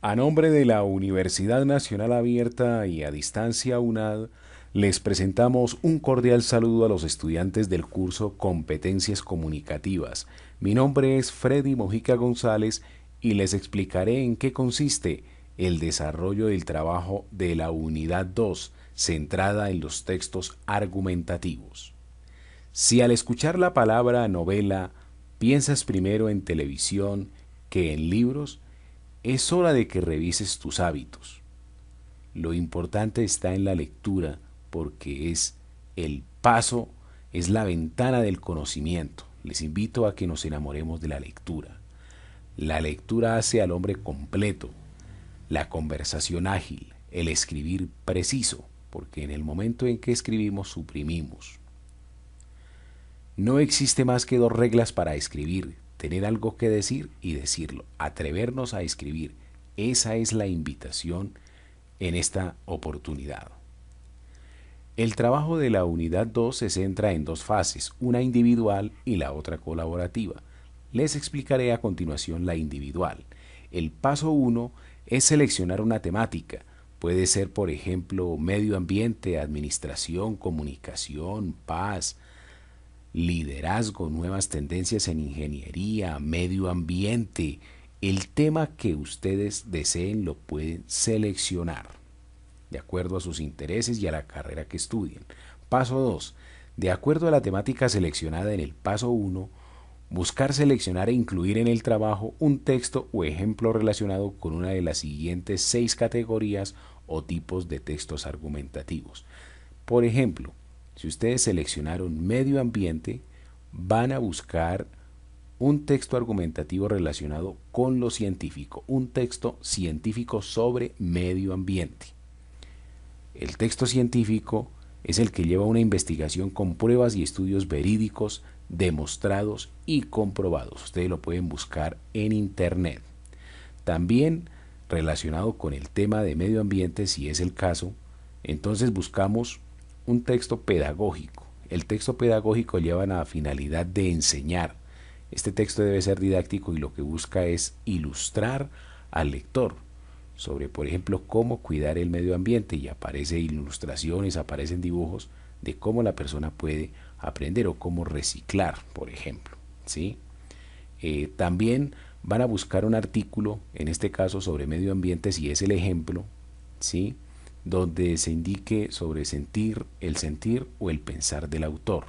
A nombre de la Universidad Nacional Abierta y a Distancia UNAD, les presentamos un cordial saludo a los estudiantes del curso Competencias Comunicativas. Mi nombre es Freddy Mojica González y les explicaré en qué consiste el desarrollo del trabajo de la Unidad 2, centrada en los textos argumentativos. Si al escuchar la palabra novela piensas primero en televisión que en libros, es hora de que revises tus hábitos. Lo importante está en la lectura porque es el paso, es la ventana del conocimiento. Les invito a que nos enamoremos de la lectura. La lectura hace al hombre completo, la conversación ágil, el escribir preciso, porque en el momento en que escribimos suprimimos. No existe más que dos reglas para escribir: tener algo que decir y decirlo, atrevernos a escribir. Esa es la invitación en esta oportunidad. El trabajo de la unidad 2 se centra en dos fases, una individual y la otra colaborativa. Les explicaré a continuación la individual. El paso 1 es seleccionar una temática. Puede ser, por ejemplo, medio ambiente, administración, comunicación, paz, liderazgo, nuevas tendencias en ingeniería, medio ambiente. El tema que ustedes deseen lo pueden seleccionar de acuerdo a sus intereses y a la carrera que estudien. Paso 2. De acuerdo a la temática seleccionada en el paso 1, buscar seleccionar e incluir en el trabajo un texto o ejemplo relacionado con una de las siguientes 6 categorías o tipos de textos argumentativos. Por ejemplo, si ustedes seleccionaron medio ambiente, van a buscar un texto argumentativo relacionado con lo científico, un texto científico sobre medio ambiente. El texto científico es el que lleva una investigación con pruebas y estudios verídicos, demostrados y comprobados. Ustedes lo pueden buscar en internet. También relacionado con el tema de medio ambiente, si es el caso, entonces buscamos un texto pedagógico. El texto pedagógico lleva la finalidad de enseñar. Este texto debe ser didáctico y lo que busca es ilustrar al lector sobre, por ejemplo, cómo cuidar el medio ambiente, y aparecen ilustraciones, aparecen dibujos de cómo la persona puede aprender o cómo reciclar, por ejemplo, ¿sí? También van a buscar un artículo, en este caso sobre medio ambiente, si es el ejemplo, ¿sí?, donde se indique sobre el sentir o el pensar del autor.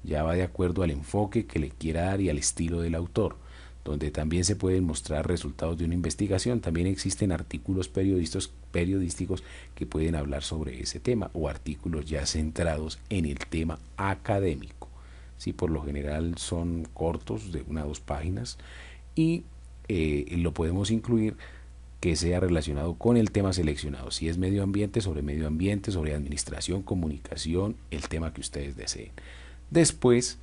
Ya va de acuerdo al enfoque que le quiera dar y al estilo del autor, donde también se pueden mostrar resultados de una investigación. También existen artículos periodísticos que pueden hablar sobre ese tema, o artículos ya centrados en el tema académico. Sí, por lo general son cortos, de 1 a 2 páginas, y lo podemos incluir que sea relacionado con el tema seleccionado. Si es medio ambiente, sobre administración, comunicación, el tema que ustedes deseen. Después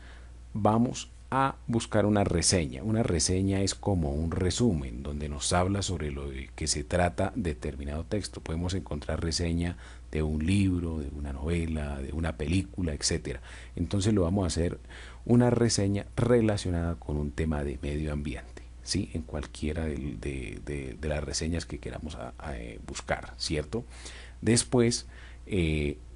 vamos a buscar una reseña. Una reseña es como un resumen donde nos habla sobre lo de que se trata determinado texto. Podemos encontrar reseña de un libro, de una novela, de una película, etcétera. Entonces lo vamos a hacer una reseña relacionada con un tema de medio ambiente, ¿sí?, en cualquiera de las reseñas que queramos buscar, ¿cierto? Después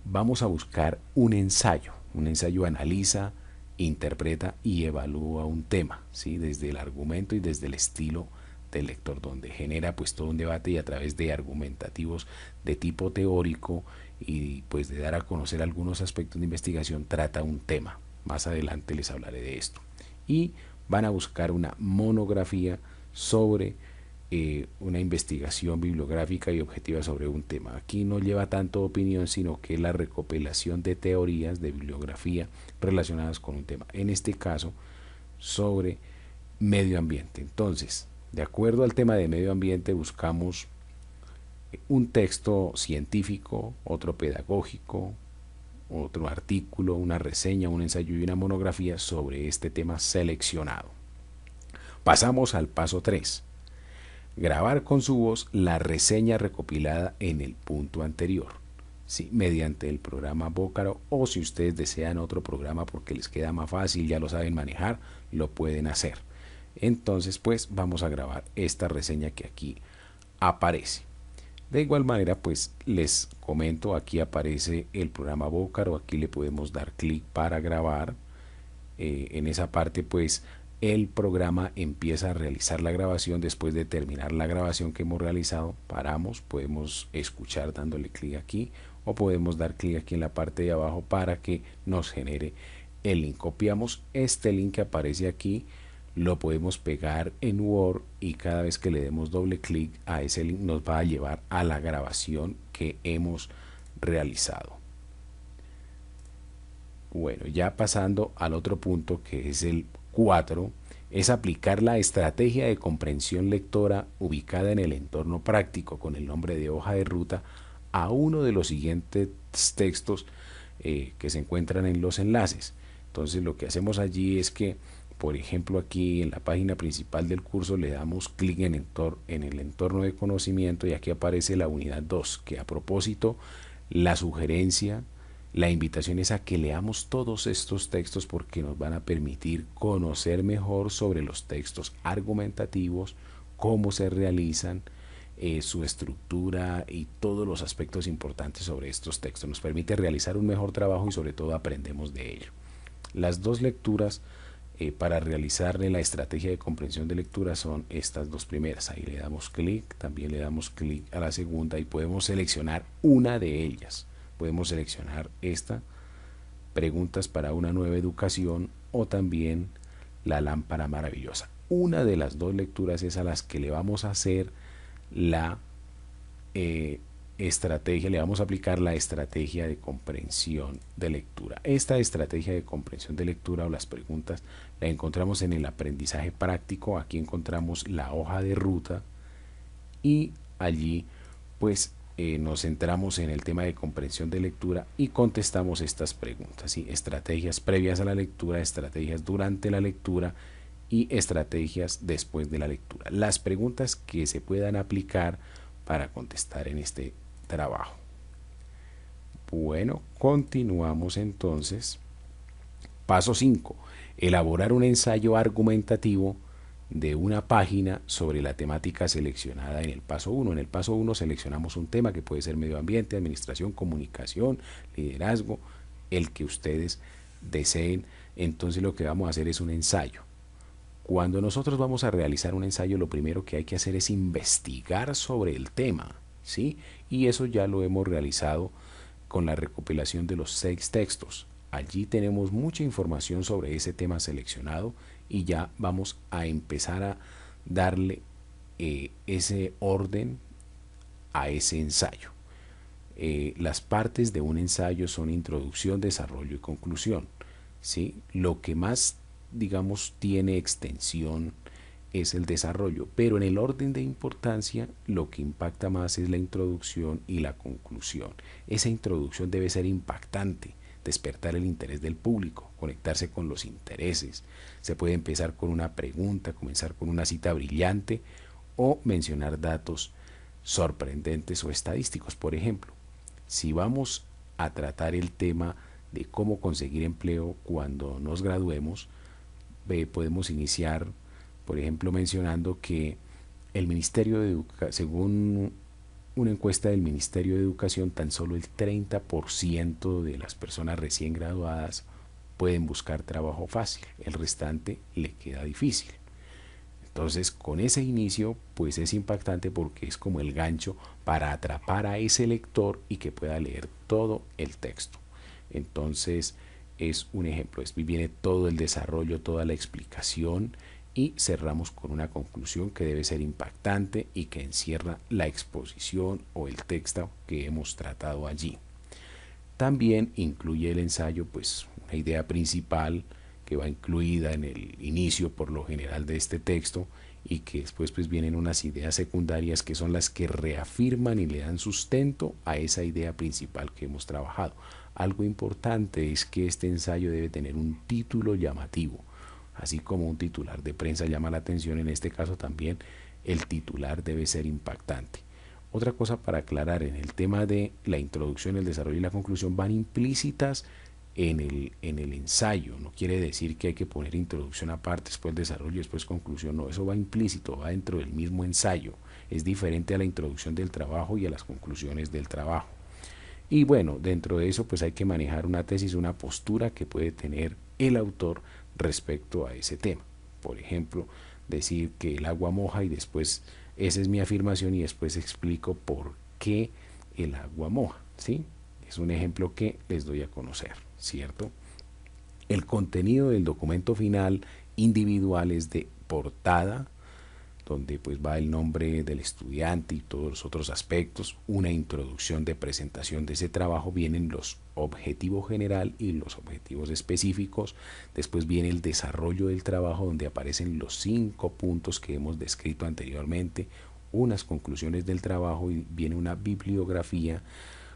vamos a buscar un ensayo. Un ensayo analiza, interpreta y evalúa un tema, ¿sí?, desde el argumento y desde el estilo del lector, donde genera pues todo un debate, y a través de argumentativos de tipo teórico y pues de dar a conocer algunos aspectos de investigación trata un tema. Más adelante les hablaré de esto. Y van a buscar una monografía sobre una investigación bibliográfica y objetiva sobre un tema. Aquí no lleva tanto opinión, sino que la recopilación de teorías de bibliografía relacionadas con un tema, en este caso sobre medio ambiente. Entonces, de acuerdo al tema de medio ambiente, buscamos un texto científico, otro pedagógico, otro artículo, una reseña, un ensayo y una monografía sobre este tema seleccionado. Pasamos al paso 3. Grabar con su voz la reseña recopilada en el punto anterior, ¿sí?, mediante el programa Vocaro, o si ustedes desean otro programa porque les queda más fácil, ya lo saben manejar, lo pueden hacer. Entonces pues vamos a grabar esta reseña que aquí aparece. De igual manera, pues les comento, aquí aparece el programa Vocaro, aquí le podemos dar clic para grabar. En esa parte, pues el programa empieza a realizar la grabación. Después de terminar la grabación que hemos realizado, paramos, podemos escuchar dándole clic aquí o podemos dar clic aquí en la parte de abajo para que nos genere el link. Copiamos este link que aparece aquí, lo podemos pegar en Word y cada vez que le demos doble clic a ese link nos va a llevar a la grabación que hemos realizado. Bueno, ya pasando al otro punto que es el 4, es aplicar la estrategia de comprensión lectora ubicada en el entorno práctico con el nombre de hoja de ruta a uno de los siguientes textos que se encuentran en los enlaces. Entonces lo que hacemos allí es que, por ejemplo, aquí en la página principal del curso le damos clic en el entorno de conocimiento y aquí aparece la unidad 2, que a propósito la sugerencia, la invitación es a que leamos todos estos textos porque nos van a permitir conocer mejor sobre los textos argumentativos, cómo se realizan, su estructura y todos los aspectos importantes sobre estos textos. Nos permite realizar un mejor trabajo y sobre todo aprendemos de ello. Las dos lecturas para realizarle la estrategia de comprensión de lectura son estas dos primeras. Ahí le damos clic, también le damos clic a la segunda y podemos seleccionar una de ellas. Podemos seleccionar esta, preguntas para una nueva educación, o también la lámpara maravillosa. Una de las dos lecturas es a las que le vamos a hacer la estrategia, le vamos a aplicar la estrategia de comprensión de lectura. Esta estrategia de comprensión de lectura o las preguntas la encontramos en el aprendizaje práctico. Aquí encontramos la hoja de ruta y allí pues nos centramos en el tema de comprensión de lectura y contestamos estas preguntas, ¿sí? Estrategias previas a la lectura, estrategias durante la lectura y estrategias después de la lectura. Las preguntas que se puedan aplicar para contestar en este trabajo. Bueno, continuamos entonces. Paso 5. Elaborar un ensayo argumentativo de una página sobre la temática seleccionada en el paso 1. En el paso 1 seleccionamos un tema que puede ser medio ambiente, administración, comunicación, liderazgo, el que ustedes deseen. Entonces lo que vamos a hacer es un ensayo. Cuando nosotros vamos a realizar un ensayo, lo primero que hay que hacer es investigar sobre el tema, ¿sí? Y eso ya lo hemos realizado con la recopilación de los 6 textos. Allí tenemos mucha información sobre ese tema seleccionado y ya vamos a empezar a darle ese orden a ese ensayo. Las partes de un ensayo son introducción, desarrollo y conclusión, ¿sí? Lo que más, digamos, tiene extensión es el desarrollo, pero en el orden de importancia lo que impacta más es la introducción y la conclusión. Esa introducción debe ser impactante, despertar el interés del público, conectarse con los intereses. Se puede empezar con una pregunta, comenzar con una cita brillante o mencionar datos sorprendentes o estadísticos. Por ejemplo, si vamos a tratar el tema de cómo conseguir empleo cuando nos graduemos, podemos iniciar, por ejemplo, mencionando que el Ministerio de Educación, según una encuesta del Ministerio de Educación, tan solo el 30% de las personas recién graduadas pueden buscar trabajo fácil, el restante le queda difícil. Entonces, con ese inicio, pues es impactante porque es como el gancho para atrapar a ese lector y que pueda leer todo el texto. Entonces, es un ejemplo, viene todo el desarrollo, toda la explicación y cerramos con una conclusión que debe ser impactante y que encierra la exposición o el texto que hemos tratado allí. También incluye el ensayo pues una idea principal que va incluida en el inicio por lo general de este texto y que después pues vienen unas ideas secundarias que son las que reafirman y le dan sustento a esa idea principal que hemos trabajado. Algo importante es que este ensayo debe tener un título llamativo. Así como un titular de prensa llama la atención, en este caso también el titular debe ser impactante. Otra cosa para aclarar, en el tema de la introducción, el desarrollo y la conclusión van implícitas en el ensayo. No quiere decir que hay que poner introducción aparte, después desarrollo, después conclusión. No, eso va implícito, va dentro del mismo ensayo. Es diferente a la introducción del trabajo y a las conclusiones del trabajo. Y bueno, dentro de eso pues hay que manejar una tesis, una postura que puede tener el autor respecto a ese tema. Por ejemplo, decir que el agua moja y después, esa es mi afirmación y después explico por qué el agua moja, ¿sí? Es un ejemplo que les doy a conocer, ¿cierto? El contenido del documento final individual es de portada, donde pues va el nombre del estudiante y todos los otros aspectos, una introducción de presentación de ese trabajo, vienen los objetivos general y los objetivos específicos, después viene el desarrollo del trabajo donde aparecen los 5 puntos que hemos descrito anteriormente, unas conclusiones del trabajo y viene una bibliografía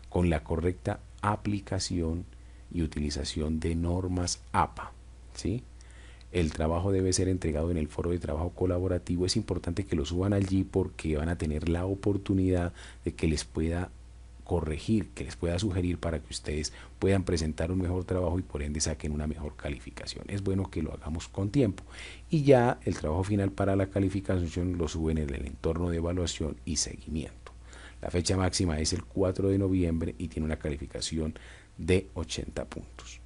con la correcta aplicación y utilización de normas APA, ¿sí? El trabajo debe ser entregado en el foro de trabajo colaborativo. Es importante que lo suban allí porque van a tener la oportunidad de que les pueda corregir, que les pueda sugerir para que ustedes puedan presentar un mejor trabajo y por ende saquen una mejor calificación. Es bueno que lo hagamos con tiempo. Y ya el trabajo final para la calificación lo suben en el entorno de evaluación y seguimiento. La fecha máxima es el 4 de noviembre y tiene una calificación de 80 puntos.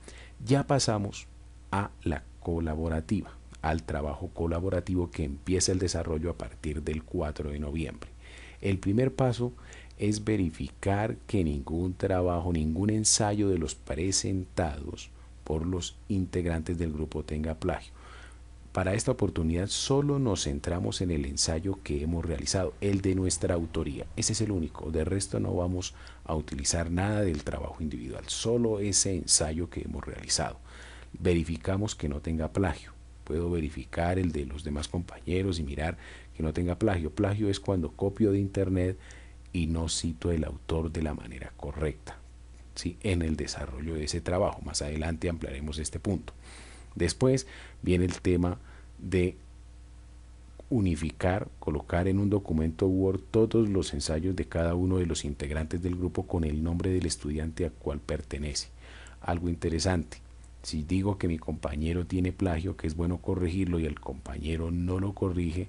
Ya pasamos a la colaborativa, al trabajo colaborativo que empieza el desarrollo a partir del 4 de noviembre. El primer paso es verificar que ningún trabajo, ningún ensayo de los presentados por los integrantes del grupo tenga plagio. Para esta oportunidad solo nos centramos en el ensayo que hemos realizado, el de nuestra autoría. Ese es el único, de resto no vamos a utilizar nada del trabajo individual, solo ese ensayo que hemos realizado. Verificamos que no tenga plagio. Puedo verificar el de los demás compañeros y mirar que no tenga plagio. Plagio es cuando copio de internet y no cito el autor de la manera correcta, ¿sí? En el desarrollo de ese trabajo. Más adelante ampliaremos este punto. Después viene el tema de unificar, colocar en un documento Word todos los ensayos de cada uno de los integrantes del grupo con el nombre del estudiante al cual pertenece. Algo interesante. Si digo que mi compañero tiene plagio, que es bueno corregirlo y el compañero no lo corrige,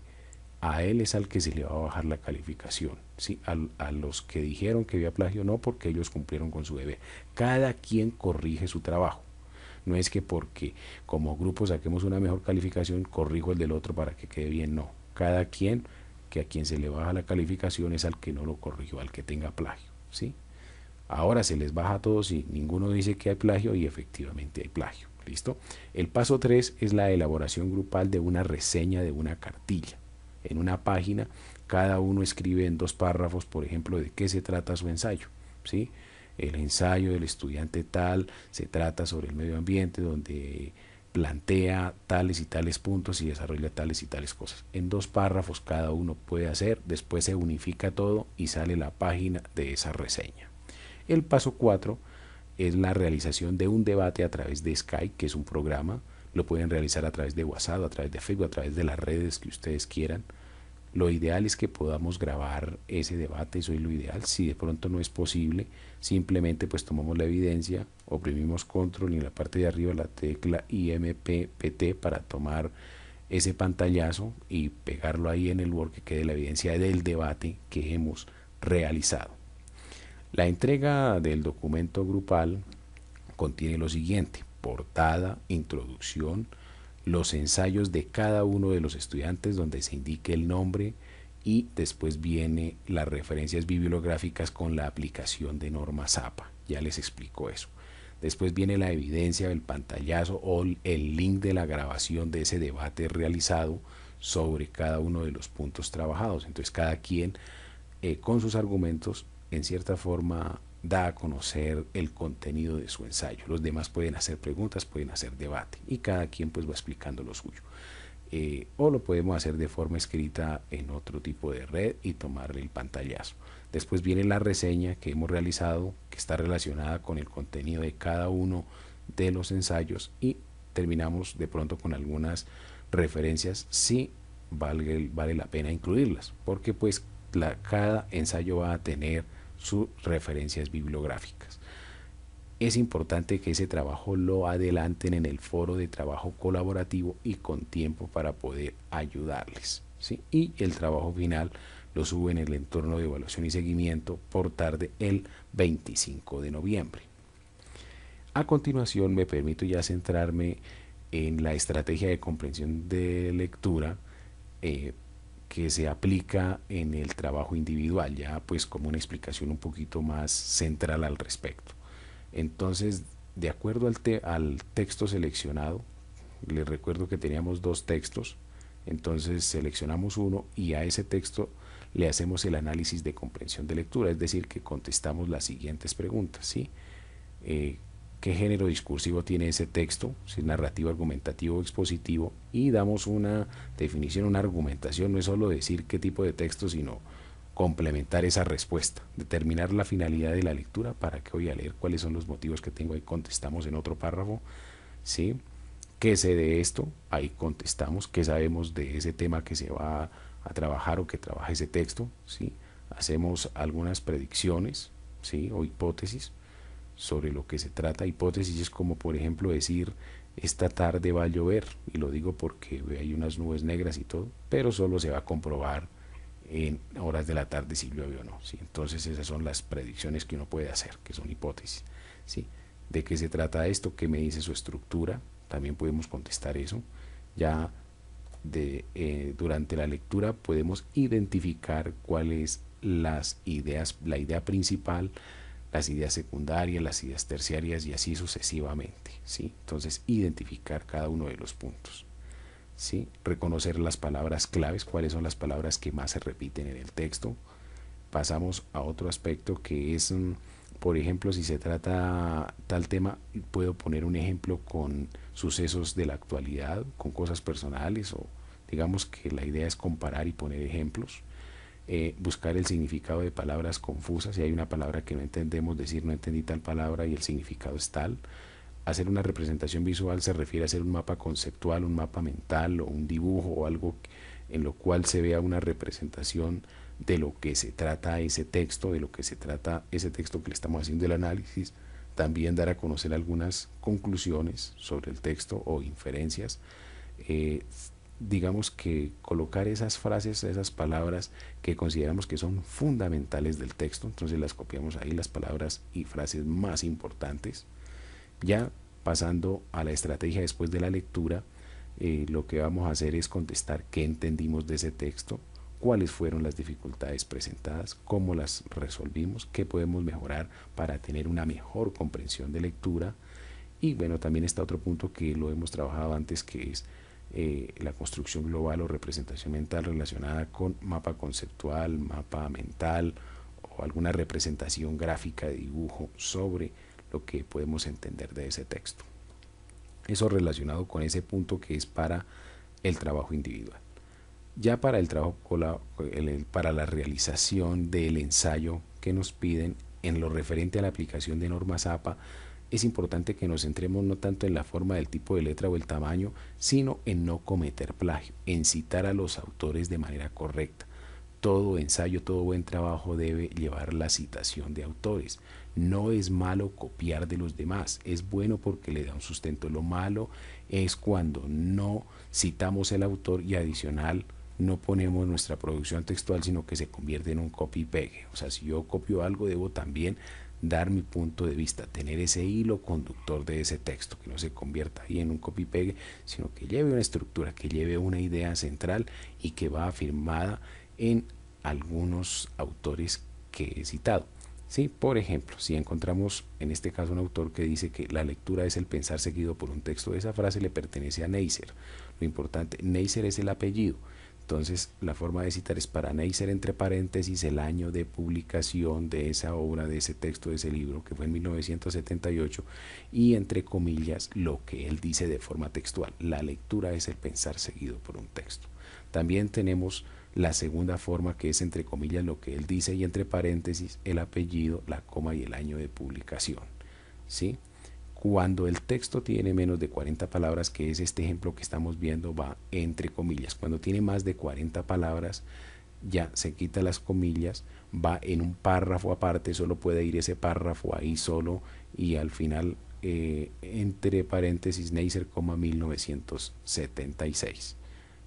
a él es al que se le va a bajar la calificación, ¿sí? A los que dijeron que había plagio no, porque ellos cumplieron con su deber. Cada quien corrige su trabajo. No es que porque como grupo saquemos una mejor calificación, corrijo el del otro para que quede bien, no. Cada quien, que a quien se le baja la calificación es al que no lo corrigió, al que tenga plagio, ¿sí? Ahora se les baja a todos y ninguno dice que hay plagio y efectivamente hay plagio. ¿Listo? El paso 3 es la elaboración grupal de una reseña de una cartilla. En una página, cada uno escribe en 2 párrafos, por ejemplo, de qué se trata su ensayo, ¿sí? El ensayo del estudiante tal se trata sobre el medio ambiente, donde plantea tales y tales puntos y desarrolla tales y tales cosas. En 2 párrafos cada uno puede hacer, después se unifica todo y sale la página de esa reseña. El paso 4 es la realización de un debate a través de Skype, que es un programa. Lo pueden realizar a través de WhatsApp, a través de Facebook, a través de las redes que ustedes quieran. Lo ideal es que podamos grabar ese debate, eso es lo ideal. Si de pronto no es posible, simplemente pues tomamos la evidencia, oprimimos control y en la parte de arriba la tecla IMPPT para tomar ese pantallazo y pegarlo ahí en el Word, que quede la evidencia del debate que hemos realizado. La entrega del documento grupal contiene lo siguiente: portada, introducción, los ensayos de cada uno de los estudiantes donde se indique el nombre y después viene las referencias bibliográficas con la aplicación de normas APA. Ya les explico eso. Después viene la evidencia del pantallazo o el link de la grabación de ese debate realizado sobre cada uno de los puntos trabajados. Entonces cada quien con sus argumentos en cierta forma da a conocer el contenido de su ensayo. Los demás pueden hacer preguntas, pueden hacer debate y cada quien pues va explicando lo suyo. O lo podemos hacer de forma escrita en otro tipo de red y tomarle el pantallazo. Después viene la reseña que hemos realizado, que está relacionada con el contenido de cada uno de los ensayos y terminamos de pronto con algunas referencias si vale la pena incluirlas, porque pues cada ensayo va a tener sus referencias bibliográficas. es importante que ese trabajo lo adelanten en el foro de trabajo colaborativo y con tiempo para poder ayudarles, ¿sí? Y el trabajo final lo suben en el entorno de evaluación y seguimiento por tarde el 25 de noviembre. A continuación me permito ya centrarme en la estrategia de comprensión de lectura eh, que se aplica en el trabajo individual, ya pues como una explicación un poquito más central al respecto. Entonces, de acuerdo al texto seleccionado, les recuerdo que teníamos dos textos, entonces seleccionamos uno y a ese texto le hacemos el análisis de comprensión de lectura, es decir, que contestamos las siguientes preguntas, ¿sí? ¿Qué género discursivo tiene ese texto? Si es narrativo, argumentativo o expositivo, y damos una definición, una argumentación, no es solo decir qué tipo de texto, sino complementar esa respuesta, determinar la finalidad de la lectura, para qué voy a leer, cuáles son los motivos que tengo, ahí contestamos en otro párrafo, ¿sí? ¿Qué sé de esto? Ahí contestamos, ¿qué sabemos de ese tema que se va a trabajar o que trabaja ese texto? ¿Sí? Hacemos algunas predicciones, ¿sí? O hipótesis sobre lo que se trata. Hipótesis es como, por ejemplo, decir esta tarde va a llover, y lo digo porque hay unas nubes negras y todo, pero solo se va a comprobar en horas de la tarde si llueve o no, ¿sí? Entonces esas son las predicciones que uno puede hacer, que son hipótesis, ¿sí? ¿De qué se trata esto? ¿Qué me dice su estructura? También podemos contestar eso. Ya durante la lectura podemos identificar cuáles las ideas, la idea principal, las ideas secundarias, las ideas terciarias y así sucesivamente, ¿sí? Entonces identificar cada uno de los puntos, ¿sí? Reconocer las palabras claves, cuáles son las palabras que más se repiten en el texto. Pasamos a otro aspecto que es, por ejemplo, si se trata tal tema, puedo poner un ejemplo con sucesos de la actualidad, con cosas personales, o digamos que la idea es comparar y poner ejemplos. Buscar el significado de palabras confusas, si hay una palabra que no entendemos, decir no entendí tal palabra y el significado es tal. Hacer una representación visual se refiere a hacer un mapa conceptual, un mapa mental o un dibujo o algo en lo cual se vea una representación de lo que se trata ese texto, de lo que se trata ese texto que le estamos haciendo el análisis. También dar a conocer algunas conclusiones sobre el texto o inferencias. Digamos que colocar esas frases, esas palabras que consideramos que son fundamentales del texto, entonces las copiamos ahí, las palabras y frases más importantes. Ya pasando a la estrategia después de la lectura, lo que vamos a hacer es contestar qué entendimos de ese texto, cuáles fueron las dificultades presentadas, cómo las resolvimos, qué podemos mejorar para tener una mejor comprensión de lectura. Y bueno, también está otro punto que lo hemos trabajado antes, que es la construcción global o representación mental relacionada con mapa conceptual, mapa mental o alguna representación gráfica de dibujo sobre lo que podemos entender de ese texto. Eso relacionado con ese punto que es para el trabajo individual. Ya para el trabajo, para la realización del ensayo que nos piden en lo referente a la aplicación de normas APA, es importante que nos centremos no tanto en la forma del tipo de letra o el tamaño, sino en no cometer plagio, en citar a los autores de manera correcta. Todo ensayo, todo buen trabajo debe llevar la citación de autores. No es malo copiar de los demás, es bueno porque le da un sustento. Lo malo es cuando no citamos el autor y adicional no ponemos nuestra producción textual, sino que se convierte en un copy y pegue. O sea, si yo copio algo, debo también dar mi punto de vista, tener ese hilo conductor de ese texto, que no se convierta ahí en un copy y pegue, sino que lleve una estructura, que lleve una idea central y que va afirmada en algunos autores que he citado. ¿Sí? Por ejemplo, si encontramos en este caso un autor que dice que la lectura es el pensar seguido por un texto, esa frase le pertenece a Neisser. Lo importante, Neisser es el apellido. Entonces, la forma de citar es para Neisser, entre paréntesis, el año de publicación de esa obra, de ese texto, de ese libro, que fue en 1978, y entre comillas, lo que él dice de forma textual. La lectura es el pensar seguido por un texto. También tenemos la segunda forma, que es entre comillas lo que él dice y entre paréntesis el apellido, la coma y el año de publicación, ¿sí? Cuando el texto tiene menos de 40 palabras, que es este ejemplo que estamos viendo, va entre comillas. Cuando tiene más de 40 palabras, ya se quita las comillas, va en un párrafo aparte, solo puede ir ese párrafo ahí solo y al final entre paréntesis Neisser, 1976,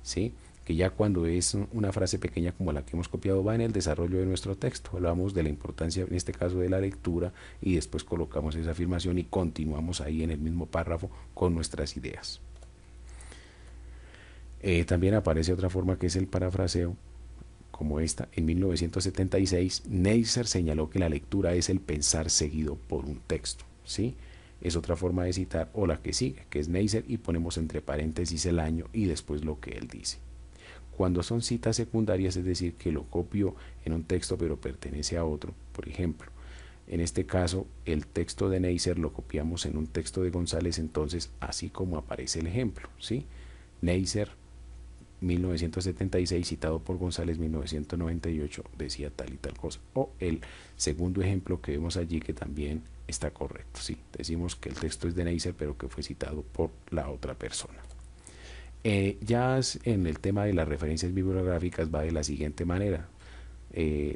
¿sí? Que ya cuando es una frase pequeña como la que hemos copiado va en el desarrollo de nuestro texto. Hablamos de la importancia, en este caso, de la lectura y después colocamos esa afirmación y continuamos ahí en el mismo párrafo con nuestras ideas. También aparece otra forma que es el parafraseo, como esta. En 1976, Neisser señaló que la lectura es el pensar seguido por un texto, ¿sí? Es otra forma de citar, o la que sigue, que es Neisser, y ponemos entre paréntesis el año y después lo que él dice. Cuando son citas secundarias, es decir, que lo copio en un texto pero pertenece a otro, por ejemplo, en este caso el texto de Neisser lo copiamos en un texto de González, entonces así como aparece el ejemplo, ¿sí? Neisser 1976 citado por González 1998 decía tal y tal cosa, o el segundo ejemplo que vemos allí que también está correcto, sí, decimos que el texto es de Neisser pero que fue citado por la otra persona. Ya en el tema de las referencias bibliográficas va de la siguiente manera.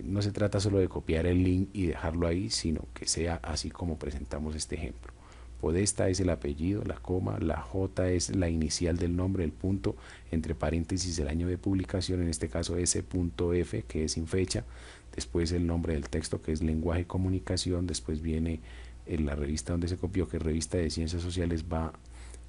No se trata solo de copiar el link y dejarlo ahí, sino que sea así como presentamos este ejemplo. Podesta es el apellido, la coma, la J es la inicial del nombre, el punto, entre paréntesis el año de publicación, en este caso S.F, que es sin fecha, después el nombre del texto, que es lenguaje y comunicación, después viene en la revista donde se copió, que es revista de ciencias sociales, va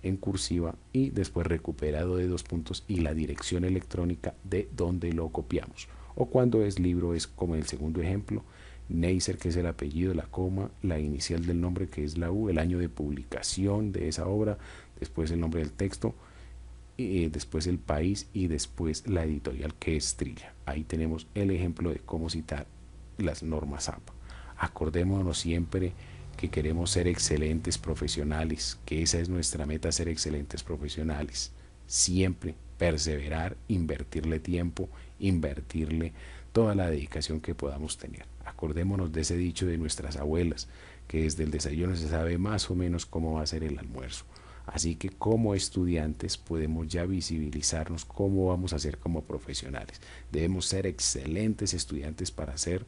en cursiva y después recuperado de dos puntos y la dirección electrónica de donde lo copiamos. O cuando es libro es como el segundo ejemplo, Neisser, que es el apellido, la coma, la inicial del nombre, que es la U, el año de publicación de esa obra, después el nombre del texto, y después el país y después la editorial, que es Trilla. Ahí tenemos el ejemplo de cómo citar las normas APA. Acordémonos siempre que queremos ser excelentes profesionales, que esa es nuestra meta, ser excelentes profesionales. Siempre perseverar, invertirle tiempo, invertirle toda la dedicación que podamos tener. Acordémonos de ese dicho de nuestras abuelas, que desde el desayuno se sabe más o menos cómo va a ser el almuerzo. Así que como estudiantes podemos ya visibilizarnos cómo vamos a ser como profesionales. Debemos ser excelentes estudiantes para ser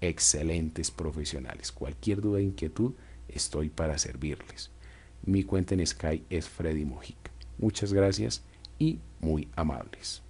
excelentes profesionales. Cualquier duda e inquietud, estoy para servirles. Mi cuenta en Sky es Freddy Mojica. Muchas gracias y muy amables.